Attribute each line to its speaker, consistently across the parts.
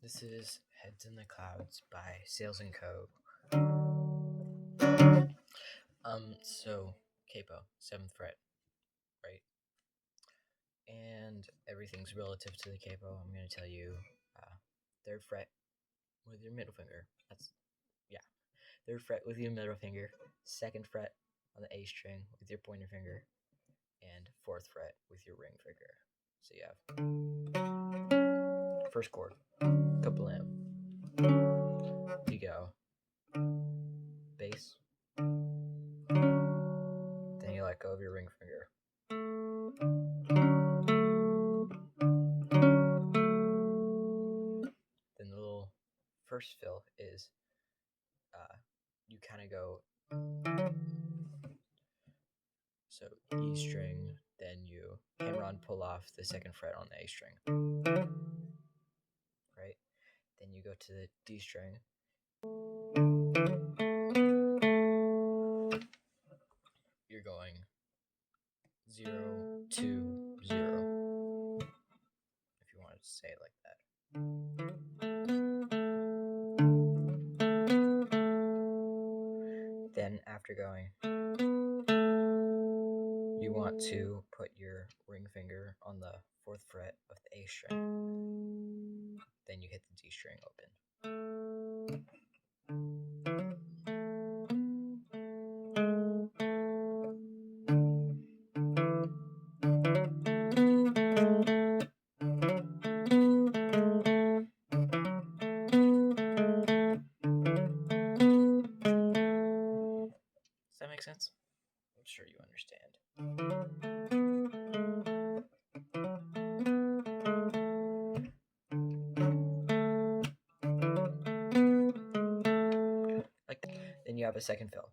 Speaker 1: This is Heads in the Clouds by Sales & Co. So capo, 7th fret, right? And everything's relative to the capo. I'm going to tell you 3rd fret with your middle finger. Yeah. 3rd fret with your middle finger, 2nd fret on the A string with your pointer finger, and 4th fret with your ring finger. So you have first chord, kablam. You go bass, then you let go of your ring finger. Then the little first fill is you kind of go so E string, then you hammer on, pull off the 2nd fret on the A string, right? Then you go to the D string, you're going 0 2 0, if you wanted to say it like that. Then after going, you want to put your ring finger on the 4th fret of the A string. Then you hit the D string open. Does that make sense? I'm sure you understand. Like that. Then you have a 2nd fill.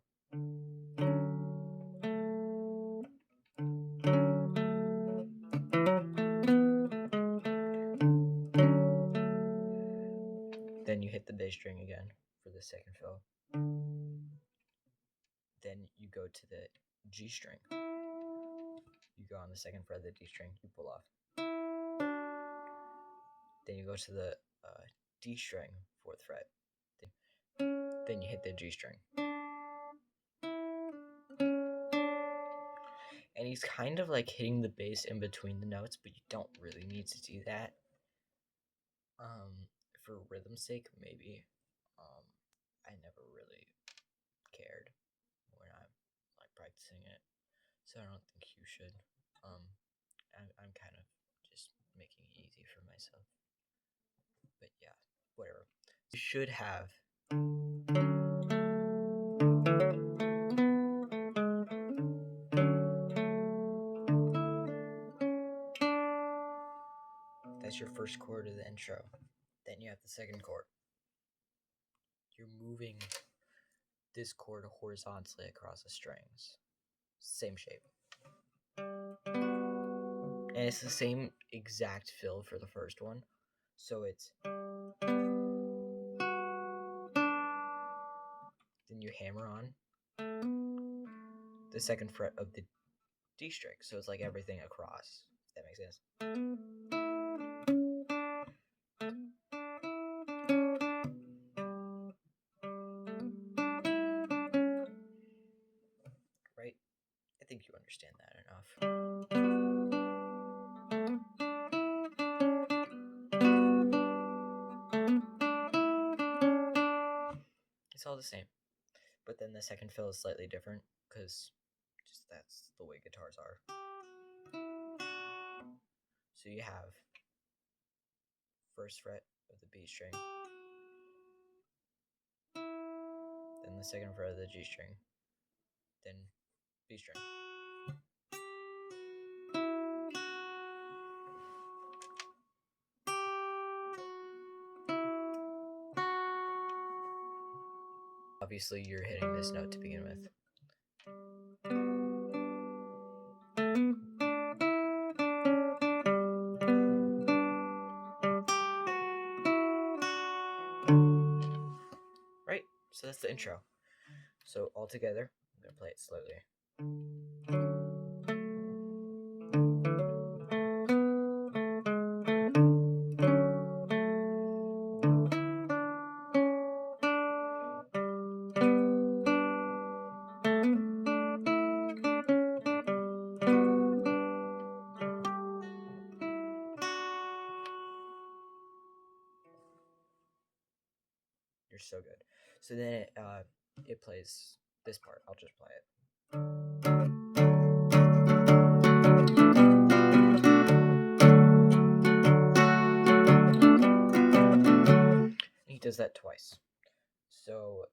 Speaker 1: Then you hit the bass string again for the 2nd fill. Then you go to the G string. You go on the 2nd fret of the D string, you pull off. Then you go to the D string, 4th fret. Then you hit the G string. And he's kind of like hitting the bass in between the notes, but you don't really need to do that. For rhythm's sake, maybe. I never really cared when I'm like practicing it, so I don't think you should. I'm kind of just making it easy for myself. But yeah, whatever. You should have that's your first chord of the intro. Then you have the 2nd chord. You're moving this chord horizontally across the strings. Same shape. And it's the same exact fill for the first one. So it's then you hammer on the 2nd fret of the D string. So it's like everything across. If that makes sense. Right? I think you understand that enough. It's all the same. But then the 2nd fill is slightly different because just that's the way guitars are. So you have 1st fret of the B string, then the 2nd fret of the G string, then B string. Obviously, you're hitting this note to begin with. Right? So that's the intro. So all together, I'm going to play it slowly. Right? You're so good. So then it plays this part. I'll just play it. He does that twice. So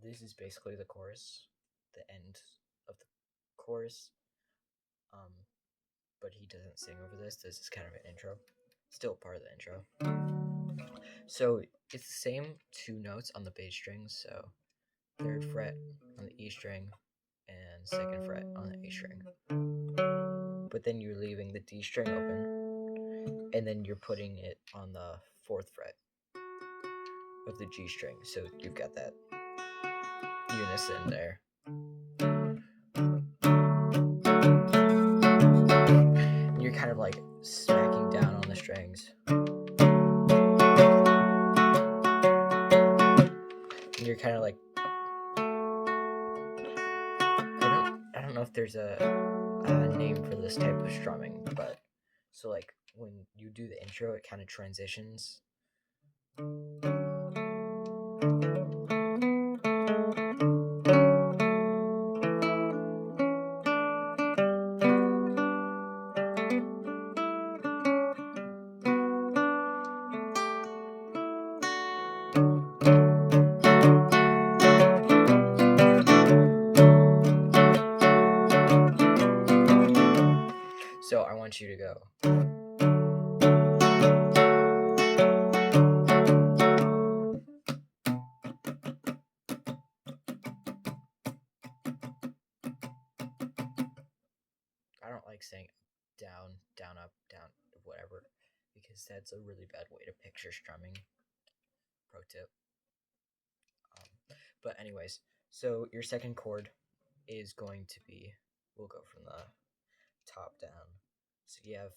Speaker 1: this is basically the chorus, the end of the chorus. But he doesn't sing over this. This is kind of an intro. Still part of the intro. So it's the same two notes on the bass strings. So 3rd fret on the E string and 2nd fret on the A string. But then you're leaving the D string open, and then you're putting it on the 4th fret of the G string. So you've got that unison there. You're kind of like smacking down on the strings. And you're kind of like, I don't know if there's a name for this type of strumming, but so like when you do the intro, it kind of transitions. So I want you to go. I don't like saying down, down, up, down, whatever, because that's a really bad way to picture strumming. Pro tip. But anyways, so your second chord is going to be, we'll go from the top down. So you have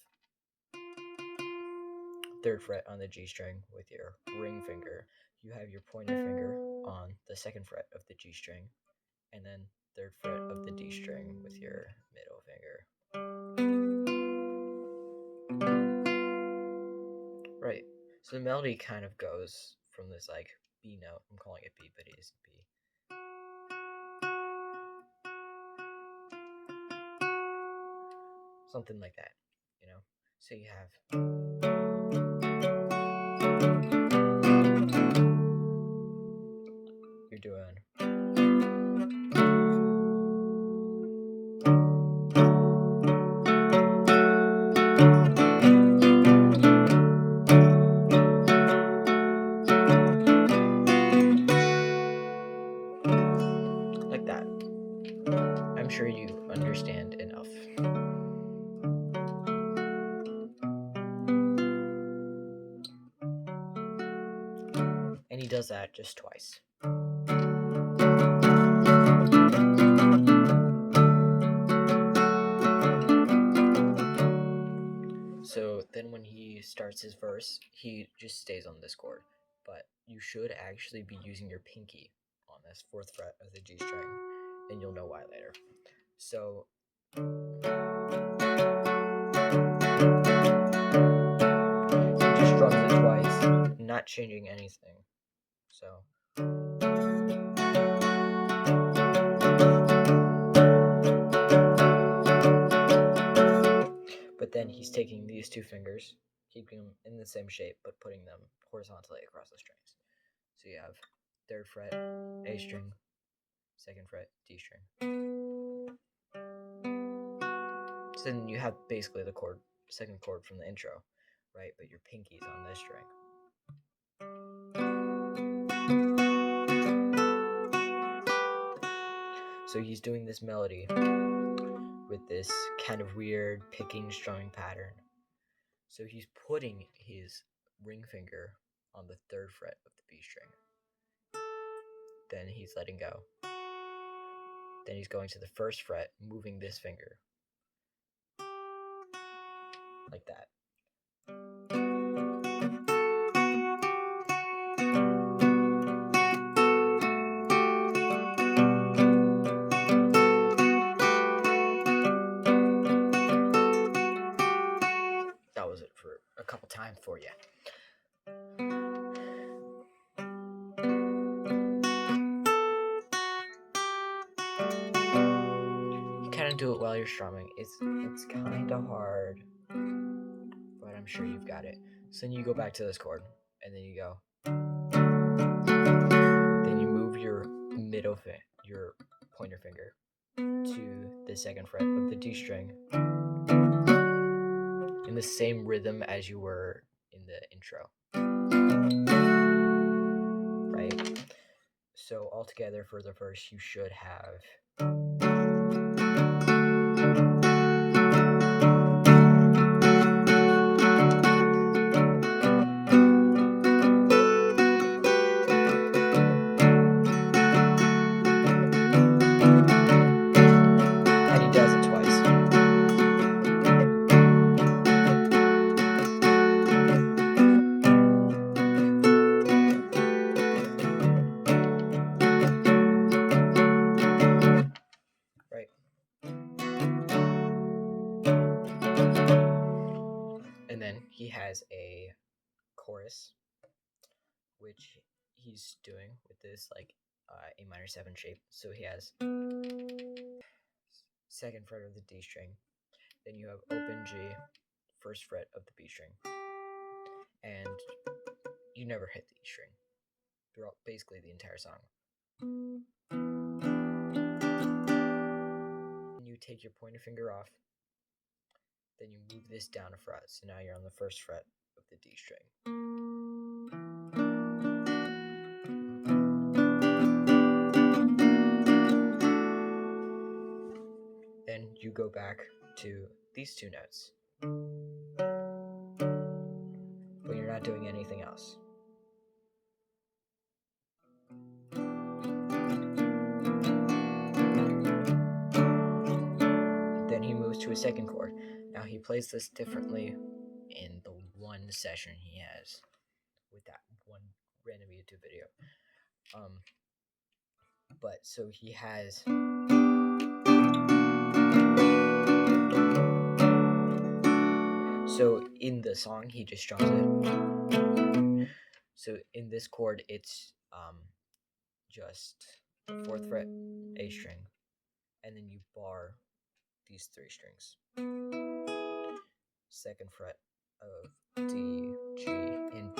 Speaker 1: 3rd fret on the G string with your ring finger. You have your pointer finger on the 2nd fret of the G string, and then 3rd fret of the D string with your middle finger. Right. So the melody kind of goes from this like B note. I'm calling it B, but it isn't B. Something like that, you know? So you have you're doing like that. I'm sure you understand enough. And he does that just twice. So then when he starts his verse, he just stays on this chord. But you should actually be using your pinky on this 4th fret of the G string, and you'll know why later. So he just strums it twice, not changing anything. So but then he's taking these two fingers, keeping them in the same shape, but putting them horizontally across the strings. So you have 3rd fret, A string, 2nd fret, D string. So then you have basically the chord, 2nd chord from the intro, right? But your pinky's on this string. So he's doing this melody with this kind of weird picking strumming pattern. So he's putting his ring finger on the 3rd fret of the B string. Then he's letting go. Then he's going to the 1st fret, moving this finger. Like that. That was it for a couple times for you. do it while you're strumming. It's kind of hard, but I'm sure you've got it. So then you go back to this chord, and then you go. Then you move your your pointer finger to the 2nd fret of the D string in the same rhythm as you were in the intro. Right? So altogether for the verse, you should have. And he does it twice. Right. And then he has a chorus, which he's doing with this like A minor 7 shape. So he has 2nd fret of the D string, then you have open G, 1st fret of the B string, and you never hit the E string throughout basically the entire song. And you take your pointer finger off, then you move this down a fret, so now you're on the 1st fret of the D string. Then you go back to these 2 notes, but you're not doing anything else. Then he moves to a 2nd chord. Now he plays this differently in the one session he has with that one random YouTube video. But so he has. So in the song, he just strums it. So in this chord, it's just the 4th fret A string, and then you bar these 3 strings. 2nd fret of D, G, and B.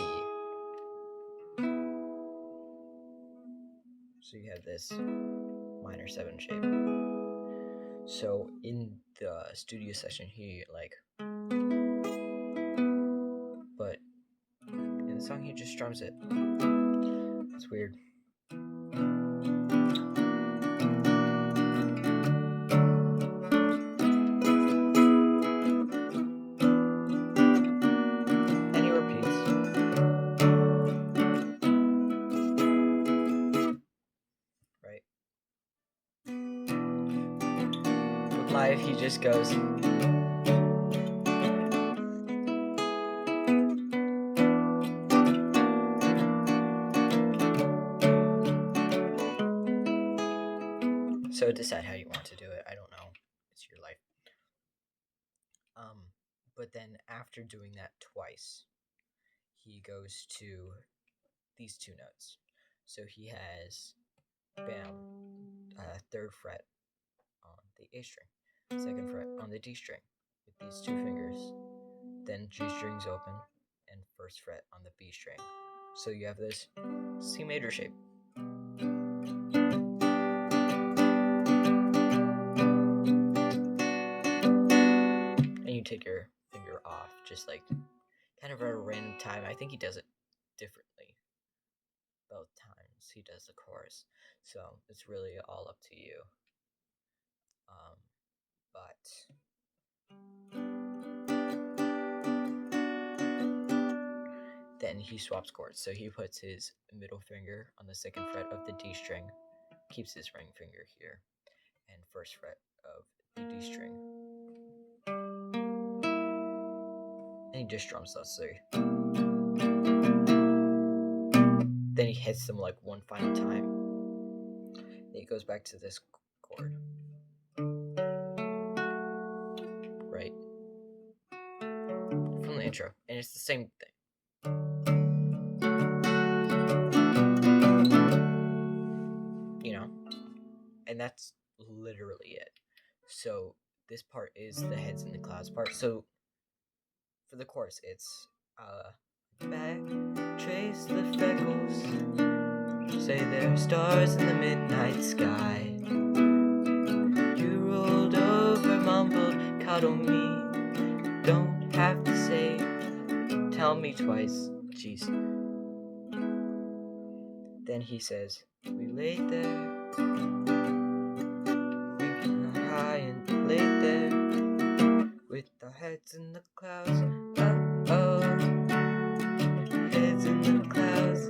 Speaker 1: So you have this minor 7 shape. So in the studio session, he but in the song he just strums it. It's weird. And he repeats. Right? With live, he just goes. So decide how you want to do it. I don't know. It's your life. But then after doing that twice, he goes to these 2 notes. So he has bam, 3rd fret on the A string, 2nd fret on the D string with these 2 fingers, then G strings open, and 1st fret on the B string. So you have this C major shape. And you take your finger off, just like kind of at a random time. I think he does it differently both times he does the chorus. So it's really all up to you. Then he swaps chords. So he puts his middle finger on the 2nd fret of the D string, keeps his ring finger here, and 1st fret of the D string. And he just strums those 3. Then he hits them like one final time. Then he goes back to this chord. Right? From the intro. And it's the same thing. You know? And that's literally it. So this part is the heads in the clouds part. So for the chorus, it's back, trace the freckles, say there are stars in the midnight sky. You rolled over, mumbled, cuddle me. Don't have to say, tell me twice. Jeez. Then he says, we laid there, we got high and laid there, with our heads in the clouds. Oh, heads in the clouds.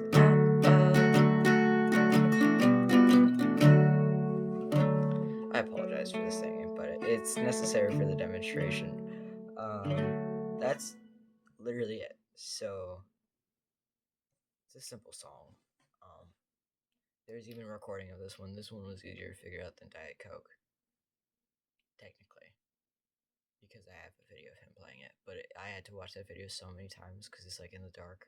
Speaker 1: I apologize for the singing, but it's necessary for the demonstration. That's literally it. So it's a simple song. There's even a recording of this one. This one was easier to figure out than Diet Coke, technically, because I have a video of him playing it. But I had to watch that video so many times because it's like in the dark.